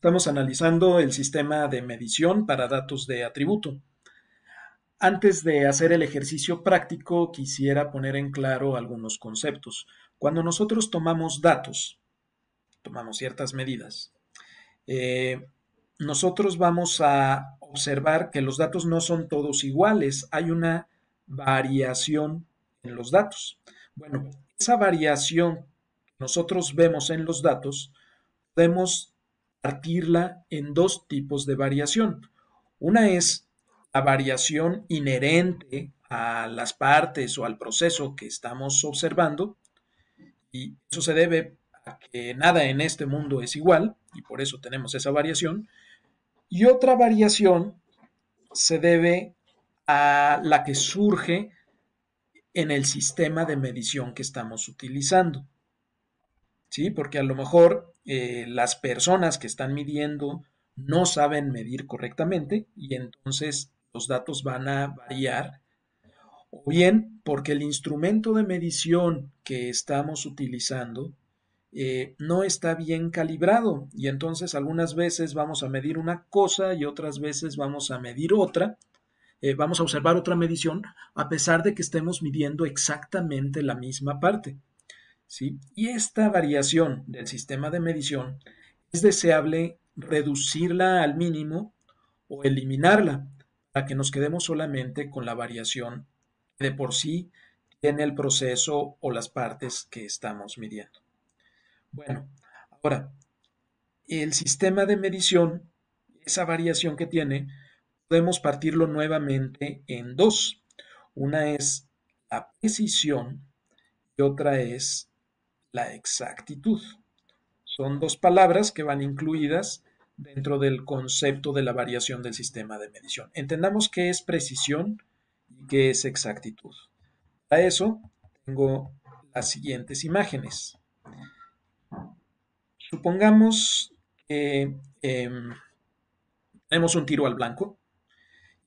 Estamos analizando el sistema de medición para datos de atributo. Antes de hacer el ejercicio práctico, quisiera poner en claro algunos conceptos. Cuando nosotros tomamos datos, tomamos ciertas medidas, eh, nosotros vamos a observar que los datos no son todos iguales, hay una variación en los datos. Bueno, esa variación que nosotros vemos en los datos, podemos partirla en dos tipos de variación. Una es la variación inherente a las partes o al proceso que estamos observando, y eso se debe a que nada en este mundo es igual, y por eso tenemos esa variación. Y otra variación se debe a la que surge en el sistema de medición que estamos utilizando. ¿Sí? Porque a lo mejor las personas que están midiendo no saben medir correctamente y entonces los datos van a variar, o bien porque el instrumento de medición que estamos utilizando no está bien calibrado y entonces algunas veces vamos a medir una cosa y otras veces vamos a medir otra, vamos a observar otra medición a pesar de que estemos midiendo exactamente la misma parte. ¿Sí? Y esta variación del sistema de medición es deseable reducirla al mínimo o eliminarla para que nos quedemos solamente con la variación que de por sí tiene el proceso o las partes que estamos midiendo. Bueno, ahora, el sistema de medición, esa variación que tiene, podemos partirlo nuevamente en dos. Una es la precisión y otra es la exactitud. Son dos palabras que van incluidas dentro del concepto de la variación del sistema de medición. Entendamos qué es precisión y qué es exactitud. Para eso tengo las siguientes imágenes. Supongamos que tenemos un tiro al blanco.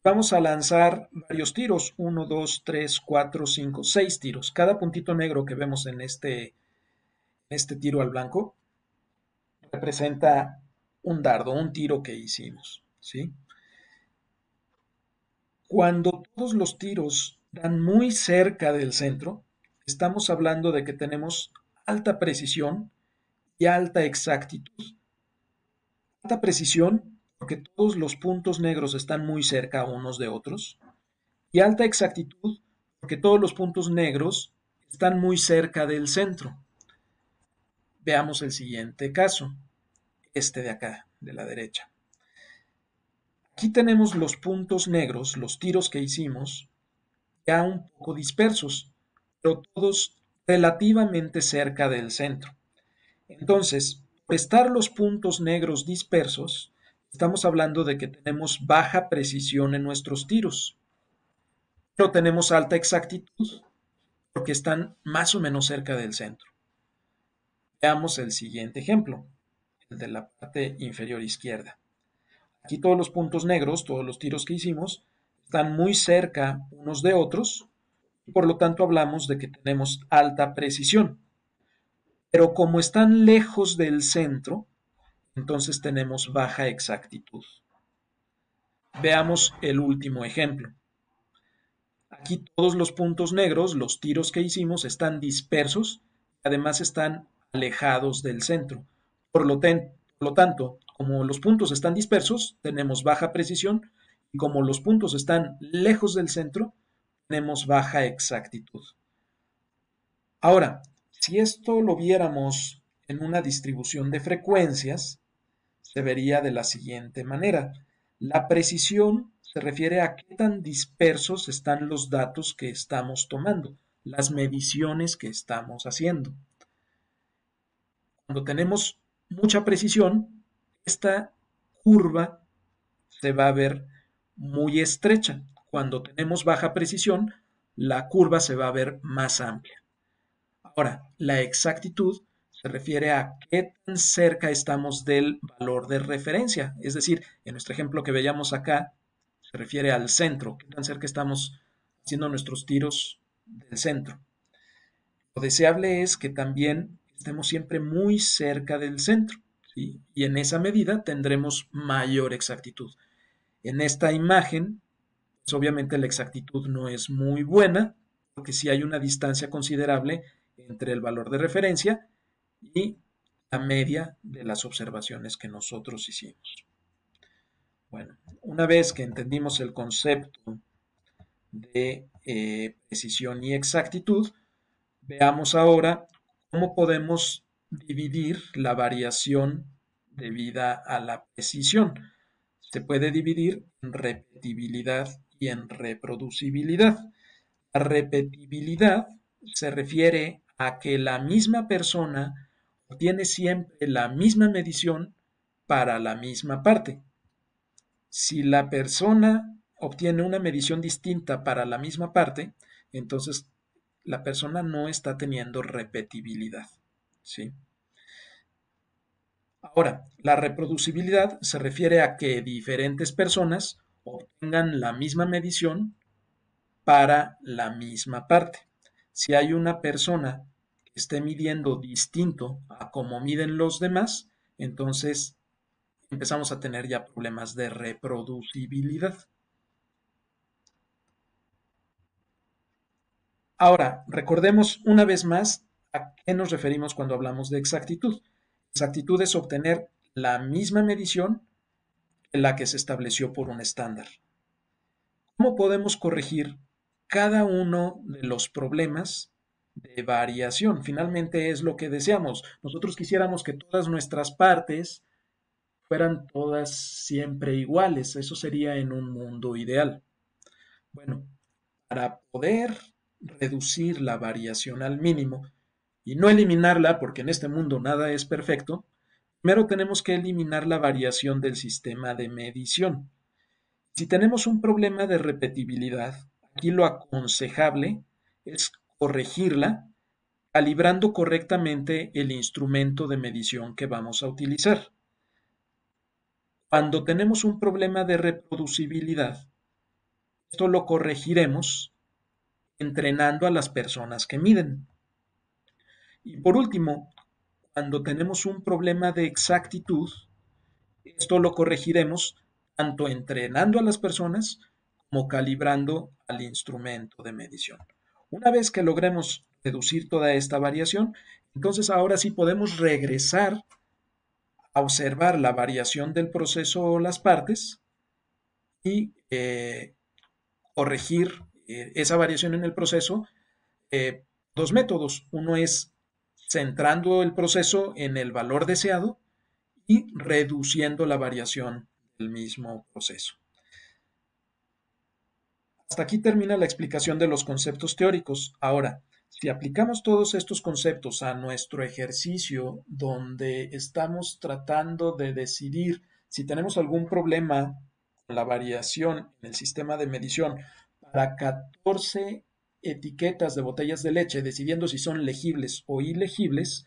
Vamos a lanzar varios tiros, 1, 2, 3, 4, 5, 6 tiros. Cada puntito negro que vemos en este tiro al blanco representa un dardo, un tiro que hicimos, ¿sí? Cuando todos los tiros dan muy cerca del centro, estamos hablando de que tenemos alta precisión y alta exactitud. Alta precisión porque todos los puntos negros están muy cerca unos de otros, y alta exactitud porque todos los puntos negros están muy cerca del centro. Veamos el siguiente caso, este de acá, de la derecha. Aquí tenemos los puntos negros, los tiros que hicimos, ya un poco dispersos, pero todos relativamente cerca del centro. Entonces, por estar los puntos negros dispersos, estamos hablando de que tenemos baja precisión en nuestros tiros, pero tenemos alta exactitud porque están más o menos cerca del centro. Veamos el siguiente ejemplo, el de la parte inferior izquierda. Aquí todos los puntos negros, todos los tiros que hicimos, están muy cerca unos de otros y por lo tanto hablamos de que tenemos alta precisión. Pero como están lejos del centro, entonces tenemos baja exactitud. Veamos el último ejemplo. Aquí todos los puntos negros, los tiros que hicimos, están dispersos y además están alejados del centro. Por lo tanto, como los puntos están dispersos, tenemos baja precisión y como los puntos están lejos del centro, tenemos baja exactitud. Ahora, si esto lo viéramos en una distribución de frecuencias, se vería de la siguiente manera. La precisión se refiere a qué tan dispersos están los datos que estamos tomando, las mediciones que estamos haciendo. Cuando tenemos mucha precisión, esta curva se va a ver muy estrecha. Cuando tenemos baja precisión, la curva se va a ver más amplia. Ahora, la exactitud se refiere a qué tan cerca estamos del valor de referencia. Es decir, en nuestro ejemplo que veíamos acá, se refiere al centro, qué tan cerca estamos haciendo nuestros tiros del centro. Lo deseable es que también estemos siempre muy cerca del centro. ¿sí? Y en esa medida tendremos mayor exactitud. En esta imagen, pues obviamente la exactitud no es muy buena, porque sí hay una distancia considerable entre el valor de referencia y la media de las observaciones que nosotros hicimos. Bueno, una vez que entendimos el concepto de precisión y exactitud, veamos ahora cómo podemos dividir la variación debida a la precisión. Se puede dividir en repetibilidad y en reproducibilidad. La repetibilidad se refiere a que la misma persona obtiene siempre la misma medición para la misma parte. Si la persona obtiene una medición distinta para la misma parte, entonces la persona no está teniendo repetibilidad, ¿sí? Ahora, la reproducibilidad se refiere a que diferentes personas obtengan la misma medición para la misma parte. Si hay una persona que esté midiendo distinto a como miden los demás, entonces empezamos a tener ya problemas de reproducibilidad. Ahora, recordemos una vez más a qué nos referimos cuando hablamos de exactitud. Exactitud es obtener la misma medición que la que se estableció por un estándar. ¿Cómo podemos corregir cada uno de los problemas de variación? Finalmente es lo que deseamos. Nosotros quisiéramos que todas nuestras partes fueran todas siempre iguales. Eso sería en un mundo ideal. Bueno, para poder reducir la variación al mínimo y no eliminarla, porque en este mundo nada es perfecto, primero tenemos que eliminar la variación del sistema de medición. Si tenemos un problema de repetibilidad, aquí lo aconsejable es corregirla calibrando correctamente el instrumento de medición que vamos a utilizar. Cuando tenemos un problema de reproducibilidad, esto lo corregiremos entrenando a las personas que miden. Y por último, cuando tenemos un problema de exactitud, esto lo corregiremos tanto entrenando a las personas como calibrando al instrumento de medición. Una vez que logremos reducir toda esta variación, entonces ahora sí podemos regresar a observar la variación del proceso o las partes y corregir esa variación en el proceso. Dos métodos. Uno es centrando el proceso en el valor deseado y reduciendo la variación del mismo proceso. Hasta aquí termina la explicación de los conceptos teóricos. Ahora, si aplicamos todos estos conceptos a nuestro ejercicio donde estamos tratando de decidir si tenemos algún problema con la variación en el sistema de medición para 14 etiquetas de botellas de leche, decidiendo si son legibles o ilegibles,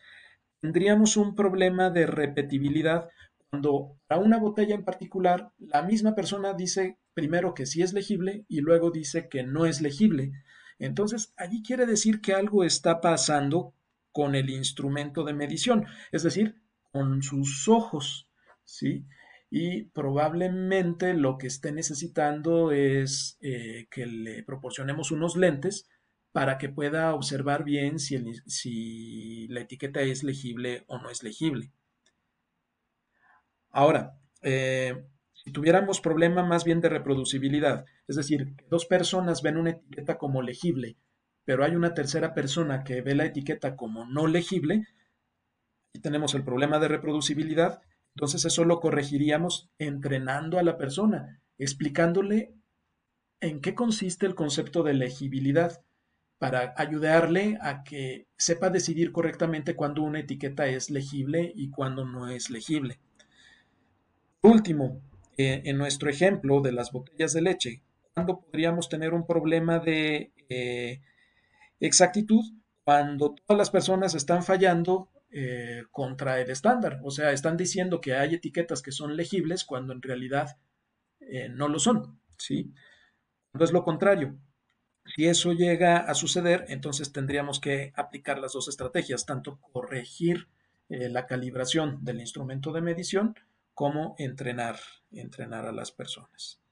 tendríamos un problema de repetibilidad cuando a una botella en particular la misma persona dice primero que sí es legible y luego dice que no es legible. Entonces, allí quiere decir que algo está pasando con el instrumento de medición, es decir, con sus ojos, ¿sí? Y probablemente lo que esté necesitando es que le proporcionemos unos lentes para que pueda observar bien si la etiqueta es legible o no es legible. Ahora, si tuviéramos problema más bien de reproducibilidad, es decir, que dos personas ven una etiqueta como legible, pero hay una tercera persona que ve la etiqueta como no legible, y tenemos el problema de reproducibilidad, entonces eso lo corregiríamos entrenando a la persona, explicándole en qué consiste el concepto de legibilidad para ayudarle a que sepa decidir correctamente cuándo una etiqueta es legible y cuándo no es legible. Por último, en nuestro ejemplo de las botellas de leche, ¿cuándo podríamos tener un problema de exactitud? Cuando todas las personas están fallando contra el estándar, o sea, están diciendo que hay etiquetas que son legibles cuando en realidad no lo son, ¿sí? Cuando es lo contrario. Si eso llega a suceder, entonces tendríamos que aplicar las dos estrategias, tanto corregir la calibración del instrumento de medición como entrenar a las personas.